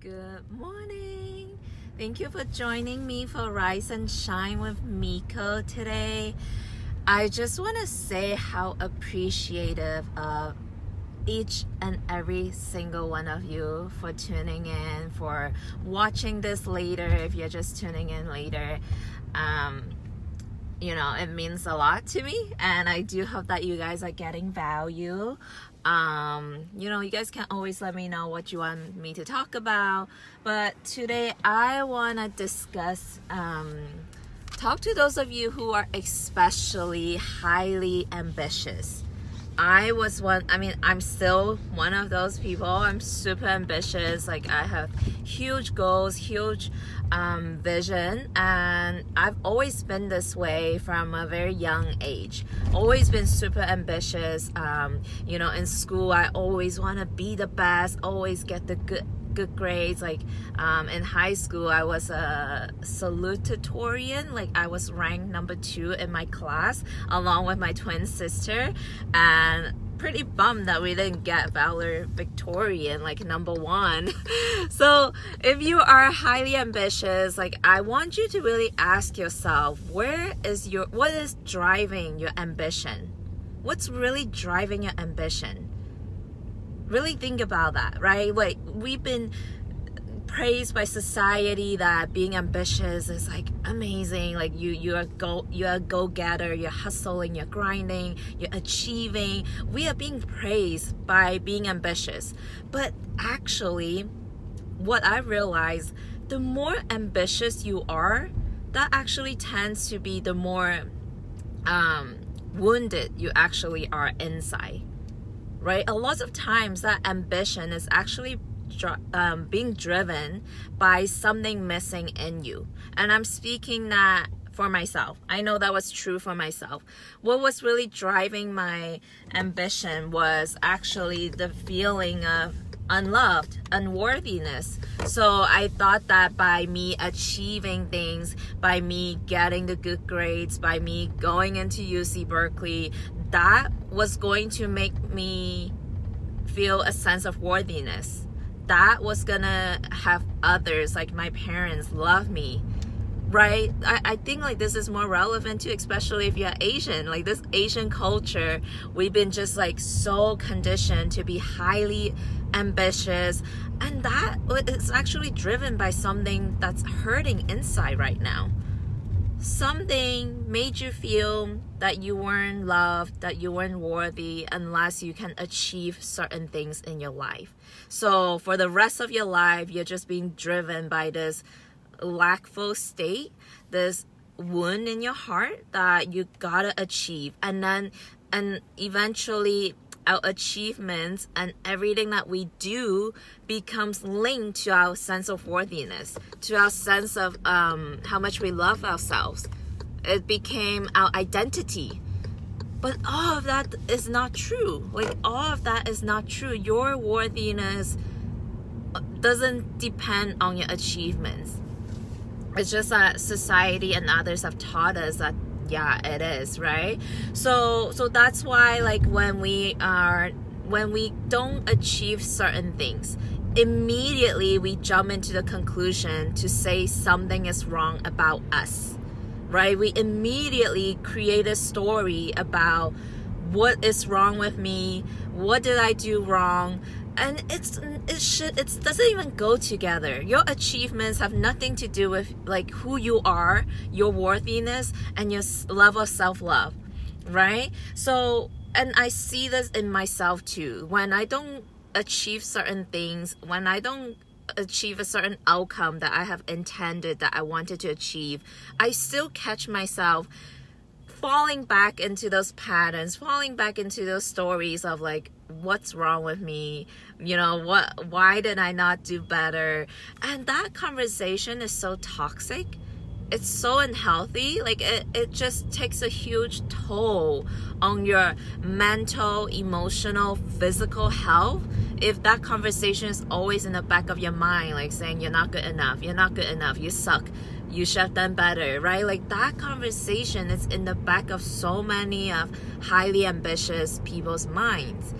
Good morning. Thank you for joining me for Rise and Shine with Miko today. I just want to say how appreciative of each and every single one of you for tuning in, for watching this later if you're just tuning in later. It means a lot to me, and I do hope that you guys are getting value. You guys can always let me know what you want me to talk about, but today I want to discuss talk to those of you who are especially highly ambitious. I'm still one of those people. I'm super ambitious. Like, I have huge goals, huge vision, and I've always been this way from a very young age. Always been super ambitious. In school, I always want to be the best, always get the good grades. Like in high school, I was a salutatorian. Like, I was ranked number 2 in my class along with my twin sister, and pretty bummed that we didn't get valedictorian, like number 1. So if you are highly ambitious, like, I want you to really ask yourself, what is driving your ambition? What's really driving your ambition? Really think about that, right? Like, we've been praised by society that being ambitious is like amazing. Like, you're a go-getter, you're hustling, you're grinding, you're achieving. We are being praised by being ambitious. But actually, what I realized, the more ambitious you are, that actually tends to be the more wounded you actually are inside. Right? A lot of times that ambition is actually being driven by something missing in you. And I'm speaking that for myself. I know that was true for myself. What was really driving my ambition was actually the feeling of unloved, unworthiness. So I thought that by me achieving things, by me getting the good grades, by me going into UC Berkeley, that was going to make me feel a sense of worthiness. That was gonna have others, like my parents, love me, right? I think like this is more relevant too, especially if you're Asian. Like, this Asian culture, we've been just like so conditioned to be highly ambitious, and that is actually driven by something that's hurting inside right now. Something made you feel that you weren't loved, that you weren't worthy unless you can achieve certain things in your life. So for the rest of your life, you're just being driven by this lackful state, this wound in your heart that you gotta achieve. And eventually our achievements and everything that we do becomes linked to our sense of worthiness, to our sense of how much we love ourselves. It became our identity. But all of that is not true. Like, all of that is not true. Your worthiness doesn't depend on your achievements. It's just that society and others have taught us that, yeah, it is, right? So that's why, like, when we don't achieve certain things, immediately we jump into the conclusion to say something is wrong about us, right? We immediately create a story about what is wrong with me, what did I do wrong, and it doesn't even go together. Your achievements have nothing to do with like who you are, your worthiness, and your level of self-love, right? So, and I see this in myself too. When I don't achieve certain things, when I don't achieve a certain outcome that I have intended, that I wanted to achieve, I still catch myself falling back into those patterns, falling back into those stories of like, what's wrong with me? Why did I not do better? And that conversation is so toxic. It's so unhealthy. Like, it just takes a huge toll on your mental, emotional, physical health. If that conversation is always in the back of your mind, like saying you're not good enough, you suck, you should have done better, right? Like, that conversation is in the back of so many of highly ambitious people's minds.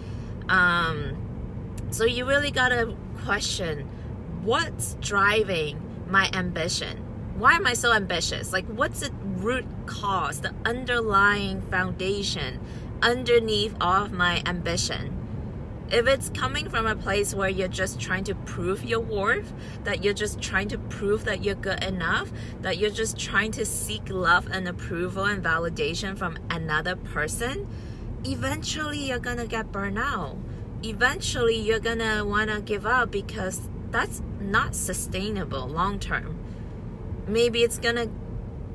So you really gotta question, what's driving my ambition? Why am I so ambitious? Like, what's the root cause, the underlying foundation underneath all of my ambition? If it's coming from a place where you're just trying to prove your worth, that you're just trying to prove that you're good enough, that you're just trying to seek love and approval and validation from another person, eventually you're gonna get burned out. Eventually you're gonna wanna give up, because that's not sustainable long term. Maybe it's gonna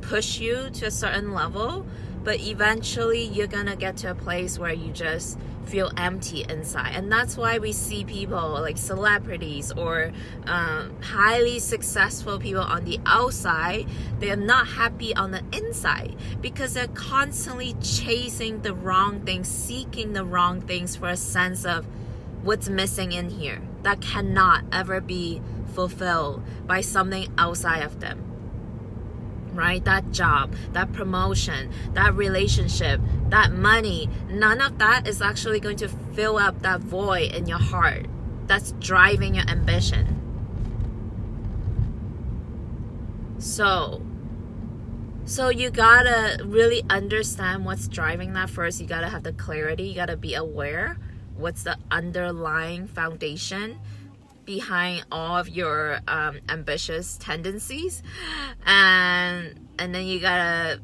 push you to a certain level, but eventually you're gonna get to a place where you just feel empty inside. And that's why we see people like celebrities or highly successful people on the outside, they're not happy on the inside, because they're constantly chasing the wrong things, seeking the wrong things for a sense of what's missing in here that cannot ever be fulfilled by something outside of them. Right? That job, that promotion, that relationship, that money, none of that is actually going to fill up that void in your heart that's driving your ambition. So you gotta really understand what's driving that first. You gotta have the clarity. You gotta be aware what's the underlying foundation behind all of your ambitious tendencies, and then you gotta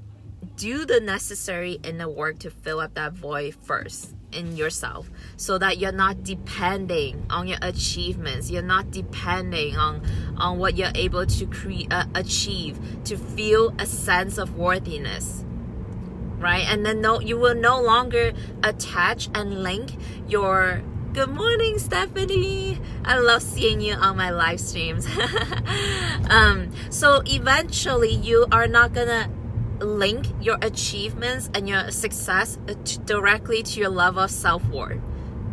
do the necessary inner work to fill up that void first in yourself, so that you're not depending on your achievements, you're not depending on what you're able to achieve to feel a sense of worthiness, right? And then you will no longer attach and link your good morning, Stephanie. I love seeing you on my live streams. So eventually you are not gonna link your achievements and your success directly to your level of self-worth,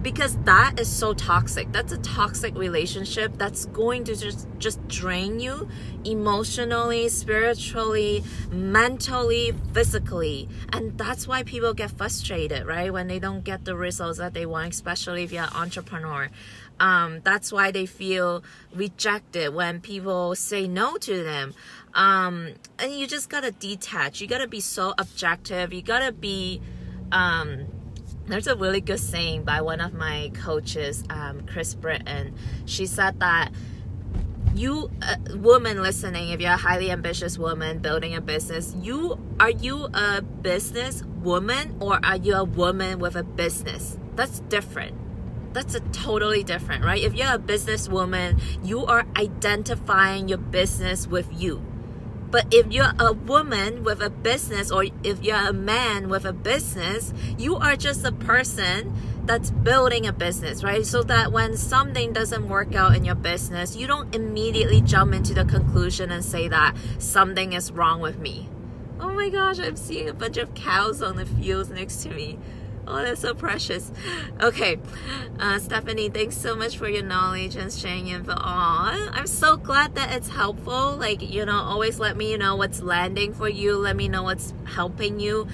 because that is so toxic. That's a toxic relationship that's going to just drain you emotionally, spiritually, mentally, physically. And that's why people get frustrated, right? When they don't get the results that they want, especially if you're an entrepreneur. That's why they feel rejected when people say no to them. And you just gotta detach. You gotta be so objective. You gotta be... There's a really good saying by one of my coaches, Chris Britton. She said that you, woman listening, if you're a highly ambitious woman building a business, are you a business woman, or are you a woman with a business? That's different. That's a totally different, right? If you're a businesswoman, you are identifying your business with you. But if you're a woman with a business, or if you're a man with a business, you are just a person that's building a business, right? So that when something doesn't work out in your business, you don't immediately jump into the conclusion and say that something is wrong with me. Oh my gosh, I'm seeing a bunch of cows on the fields next to me. Oh, that's so precious. Okay, Stephanie, thanks so much for your knowledge and sharing info. I'm so glad that it's helpful. Like, always let me know what's landing for you. Let me know what's helping you.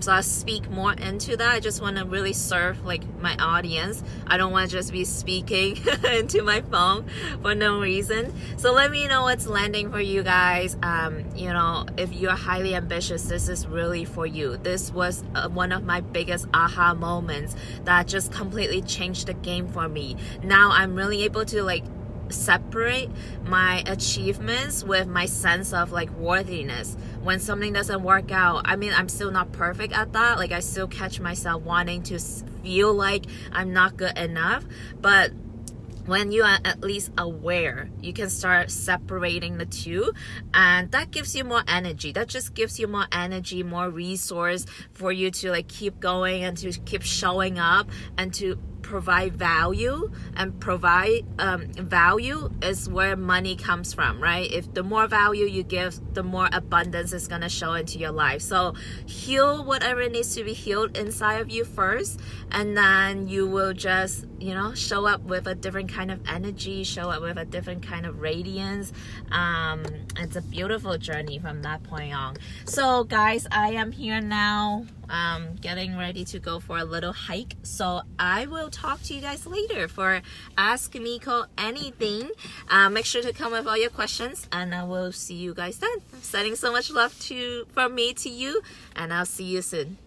So I'll speak more into that. I just want to really serve like my audience. I don't want to just be speaking into my phone for no reason. So let me know what's landing for you guys. If you're highly ambitious, this is really for you. This was one of my biggest aha moments that just completely changed the game for me. Now I'm really able to like separate my achievements with my sense of like worthiness. When something doesn't work out, I mean, I'm still not perfect at that. Like, I still catch myself wanting to feel like I'm not good enough, but when you are at least aware, you can start separating the two, and that gives you more energy. That just gives you more energy, more resource for you to like keep going and to keep showing up and to provide value. And provide value is where money comes from, right? If the more value you give, the more abundance is going to show into your life. So heal whatever needs to be healed inside of you first, and then you will just show up with a different kind of energy, show up with a different kind of radiance. It's a beautiful journey from that point on. So guys, I am here now. getting ready to go for a little hike. So I will talk to you guys later for Ask Miko Anything. Make sure to come with all your questions, and I will see you guys then. I'm sending so much love from me to you, and I'll see you soon.